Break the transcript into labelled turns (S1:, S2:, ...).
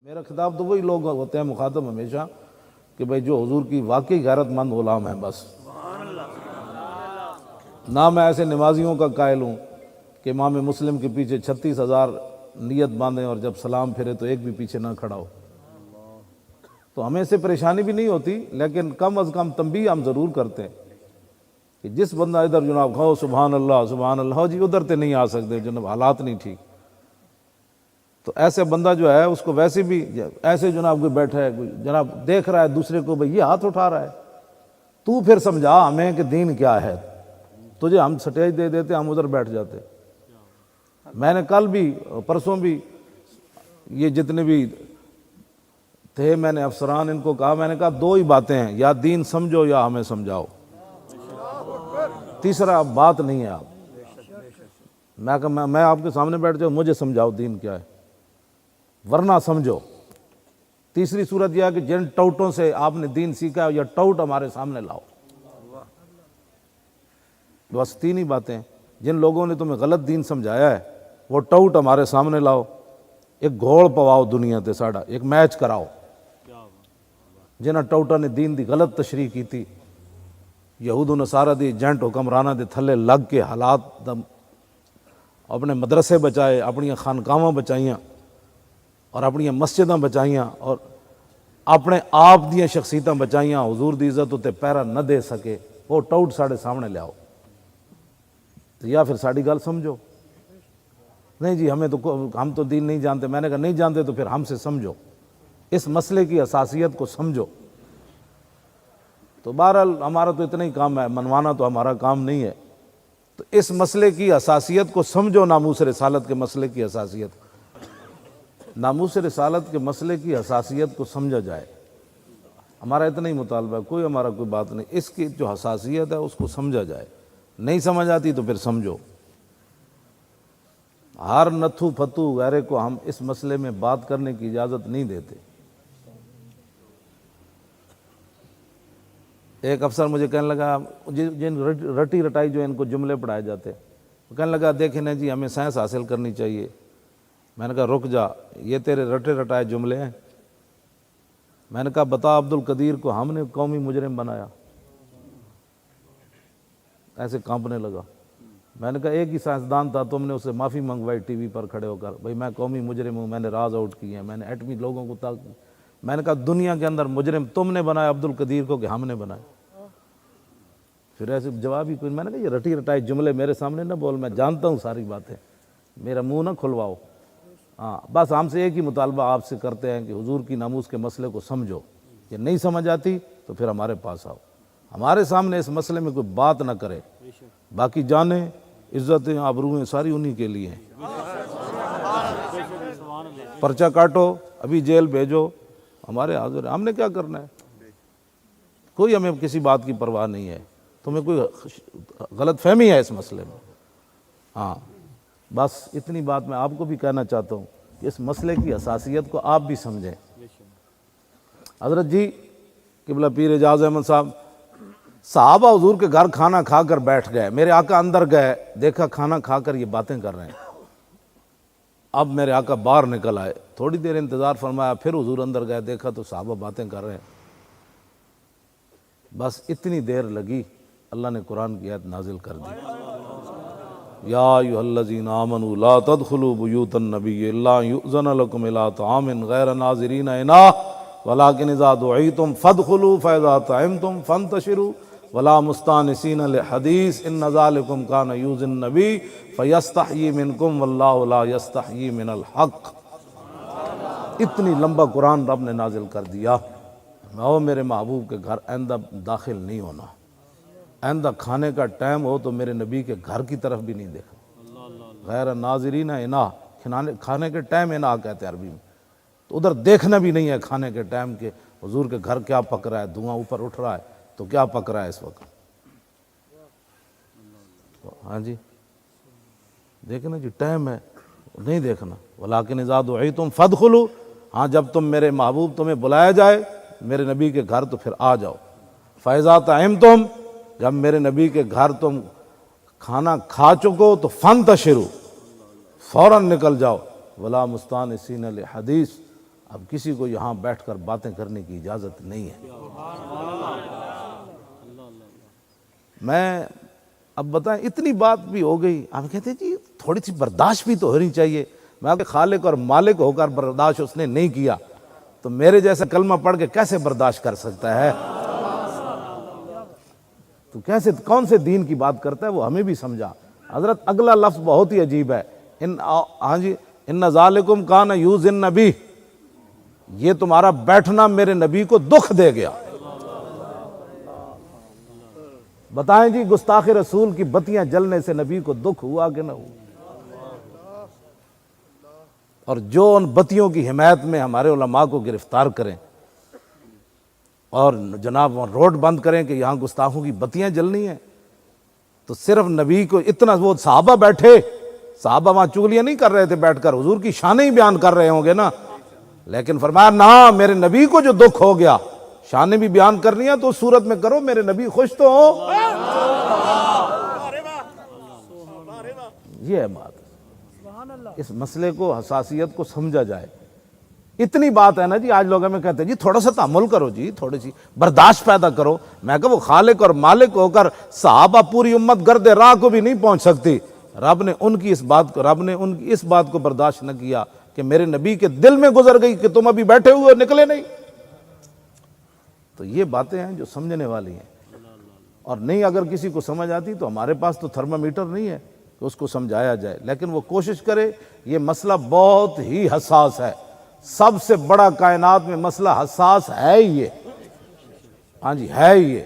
S1: میرا خطاب تو وہی لوگ ہوتے ہیں مخاطب ہمیشہ کہ بھئی جو حضور کی واقعی غیرت مند غلام ہیں، بس نہ میں ایسے نمازیوں کا قائل ہوں کہ امام مسلم کے پیچھے 36,000 نیت باندھیں اور جب سلام پھرے تو ایک بھی پیچھے نہ کھڑا ہو. تو ہمیں سے پریشانی بھی نہیں ہوتی، لیکن کم از کم تنبیہ ہم ضرور کرتے ہیں کہ جس بندہ ادھر جناب کھو سبحان اللہ جی ادھر تے نہیں آ سکتے، جناب حالات نہیں ٹھیک. تو ایسے بندہ جو ہے اس کو ویسے بھی ایسے جناب کوئی بیٹھا ہے، کوئی جناب دیکھ رہا ہے دوسرے کو، بھئی یہ ہاتھ اٹھا رہا ہے، تو پھر سمجھا ہمیں کہ دین کیا ہے. تجھے ہم سٹیج دے دیتے، ہم ادھر بیٹھ جاتے. میں نے کل بھی پرسوں بھی یہ جتنے بھی تھے میں نے افسران ان کو کہا، میں نے کہا دو ہی باتیں ہیں، یا دین سمجھو یا ہمیں سمجھاؤ، تیسرا بات نہیں ہے. آپ میں آپ کے سامنے بیٹھ جاؤں، مجھے سمجھاؤ دین کیا ہے، ورنہ سمجھو. تیسری صورت یہ ہے کہ جن ٹوٹوں سے آپ نے دین سیکھا ہے یا ٹوٹ ہمارے سامنے لاؤ. بس تین ہی باتیں. جن لوگوں نے تمہیں غلط دین سمجھایا ہے وہ ٹوٹ ہمارے سامنے لاؤ، ایک گھوڑ پواؤ دنیا تے ساڑا، ایک میچ کراؤ. جنہاں ٹوٹا نے دین دی غلط تشریح کی تھی، یہود و نصارہ دی ایجنٹ حکمرانہ دے تھلے لگ کے حالات اپنے مدرسے بچائے، اپنی خانقاہاں بچائیاں اور اپنی مسجداں بچائیاں اور اپنے آپ دیاں شخصیتاں بچائیاں، حضور دی عزت تے پیرا نہ دے سکے، وہ ٹوٹ ساڑے سامنے لے آؤ. تو یا پھر ساڑی گل سمجھو. نہیں جی ہم تو دین نہیں جانتے. میں نے کہا نہیں جانتے تو پھر ہم سے سمجھو، اس مسئلے کی حساسیت کو سمجھو. تو بہرحال ہمارا تو اتنا ہی کام ہے، منوانا تو ہمارا کام نہیں ہے. تو اس مسئلے کی حساسیت کو سمجھو، ناموس رسالت کے مسئلے کی حساسیت. ناموس رسالت کے مسئلے کی حساسیت کو سمجھا جائے. ہمارا اتنا ہی مطالبہ ہے، کوئی ہمارا کوئی بات نہیں. اس کی جو حساسیت ہے اس کو سمجھا جائے. نہیں سمجھ آتی تو پھر سمجھو. ہر نتھو پھتو غیرے کو ہم اس مسئلے میں بات کرنے کی اجازت نہیں دیتے. ایک افسر مجھے کہنے لگا، جن رٹی رٹائی جو ان کو جملے پڑھائے جاتے، وہ کہنے لگا دیکھیں نا جی ہمیں سائنس حاصل کرنی چاہیے. میں نے کہا رک جا، یہ تیرے رٹے رٹائے جملے ہیں. میں نے کہا بتا عبد القدیر کو ہم نے قومی مجرم بنایا. ایسے کانپنے لگا. میں نے کہا ایک ہی سائنسدان تھا، تم نے اسے معافی منگوائی ٹی وی پر کھڑے ہو کر، بھئی میں قومی مجرم ہوں، میں نے راز آؤٹ کیے ہیں، میں نے ایٹمی لوگوں کو میں نے کہا دنیا کے اندر مجرم تم نے بنایا عبد القدیر کو کہ ہم نے بنایا. پھر ایسے جواب ہی کوئی. میں نے کہا یہ رٹی رٹائی جملے میرے سامنے نہ بول، میں جانتا ہوں ساری باتیں، میرا منہ نہ کھلواؤ. ہاں بس ہم سے ایک ہی مطالبہ آپ سے کرتے ہیں کہ حضور کی ناموس کے مسئلے کو سمجھو. یہ نہیں سمجھ آتی تو پھر ہمارے پاس آؤ، ہمارے سامنے اس مسئلے میں کوئی بات نہ کرے. باقی جانیں عزتیں آبرویں ساری انہی کے لیے ہیں. پرچہ کاٹو، ابھی جیل بھیجو، ہمارے حاضر ہیں. ہم نے کیا کرنا ہے؟ کوئی ہمیں کسی بات کی پرواہ نہیں ہے. تمہیں کوئی غلط فہمی ہے اس مسئلے میں؟ ہاں بس اتنی بات میں آپ کو بھی کہنا چاہتا ہوں کہ اس مسئلے کی حساسیت کو آپ بھی سمجھیں. حضرت جی قبلہ پیر اعجاز احمد صحابہ حضور کے گھر کھانا کھا کر بیٹھ گئے. میرے آقا اندر گئے، دیکھا کھانا کھا کر یہ باتیں کر رہے ہیں. اب میرے آقا باہر نکل آئے، تھوڑی دیر انتظار فرمایا، پھر حضور اندر گئے، دیکھا تو صحابہ باتیں کر رہے ہیں. بس اتنی دیر لگی، اللہ نے قرآن کی آیت نازل کر دی. یا ایھا الذین آمنوا لا تدخلوا بیوت النبی الا یؤذن لکم الی طعام غیر ناظرین اناہ ولکن اذا دعیتم فادخلوا فاذا طعمتم فانتشروا ولا مستانسین لحدیث ان ذلکم کان یؤذی النبی فیستحیی منکم واللہ لا یستحیی من الحق. اتنی لمبا قرآن رب نے نازل کر دیا. او میرے محبوب کے گھر آئندہ داخل نہیں ہونا، آئندہ کھانے کا ٹائم ہو تو میرے نبی کے گھر کی طرف بھی نہیں دیکھنا. غیر ناظرین اناہ، کھانے کے ٹائم اناہ کہتے ہیں عربی میں. تو ادھر دیکھنا بھی نہیں ہے کھانے کے ٹائم کے حضور کے گھر کیا پک رہا ہے. دھواں اوپر اٹھ رہا ہے تو کیا پک رہا ہے اس وقت. ہاں جی دیکھنا جی ٹائم ہے، نہیں دیکھنا. ولیکن اذا دعیتم فادخلوا، ہاں جب تم میرے محبوب تمہیں بلایا جائے میرے نبی کے گھر تو پھر آ جاؤ. فاذا طعمتم، جب میرے نبی کے گھر تم کھانا کھا چکو تو فانتشروا، فوراً نکل جاؤ. ولا مستانسین لحدیث، اب کسی کو یہاں بیٹھ کر باتیں کرنے کی اجازت نہیں ہے۔ میں اب بتائیں اتنی بات بھی ہو گئی، ہم کہتے ہیں جی تھوڑی سی برداشت بھی تو ہونی چاہیے۔ میں کہ خالق اور مالک ہو کر برداشت اس نے نہیں کیا تو میرے جیسا کلمہ پڑھ کے کیسے برداشت کر سکتا ہے؟ تو کیسے کون سے دین کی بات کرتا ہے وہ ہمیں بھی سمجھا۔ حضرت اگلا لفظ بہت ہی عجیب ہے، ہاں جی، ان ذالکم کان یؤذی النبی، یہ تمہارا بیٹھنا میرے نبی کو دکھ دے گیا۔ بتائیں جی گستاخ رسول کی بتیاں جلنے سے نبی کو دکھ ہوا کہ نہ ہوا؟ اور جو ان بتیوں کی حمایت میں ہمارے علماء کو گرفتار کریں اور جناب روڈ بند کریں کہ یہاں گستاخوں کی بتیاں جلنی ہیں، تو صرف نبی کو اتنا، وہ صحابہ بیٹھے، صحابہ وہاں چغلیاں نہیں کر رہے تھے بیٹھ کر، حضور کی شانیں ہی بیان کر رہے ہوں گے نا، لیکن فرمایا نہ، میرے نبی کو جو دکھ ہو گیا، شانیں بھی بیان کرنی ہے تو اس صورت میں کرو میرے نبی خوش تو ہو۔ یہ ہے بات، اس مسئلے کو حساسیت کو سمجھا جائے۔ اتنی بات ہے نا جی، آج لوگ ہمیں کہتے ہیں جی تھوڑا سا تحمل کرو جی، تھوڑی سی برداشت پیدا کرو۔ میں کہ وہ خالق اور مالک ہو کر صحابہ پوری امت گرد راہ کو بھی نہیں پہنچ سکتی، رب نے ان کی اس بات کو برداشت نہ کیا کہ میرے نبی کے دل میں گزر گئی کہ تم ابھی بیٹھے ہوئے نکلے نہیں۔ تو یہ باتیں ہیں جو سمجھنے والی ہیں، اور نہیں اگر کسی کو سمجھ آتی تو ہمارے پاس تو تھرمامیٹر نہیں ہے کہ اس کو سمجھایا جائے، لیکن وہ کوشش کرے۔ یہ مسئلہ بہت ہی حساس ہے، سب سے بڑا کائنات میں مسئلہ حساس ہے ہی یہ، ہاں جی ہے ہی یہ۔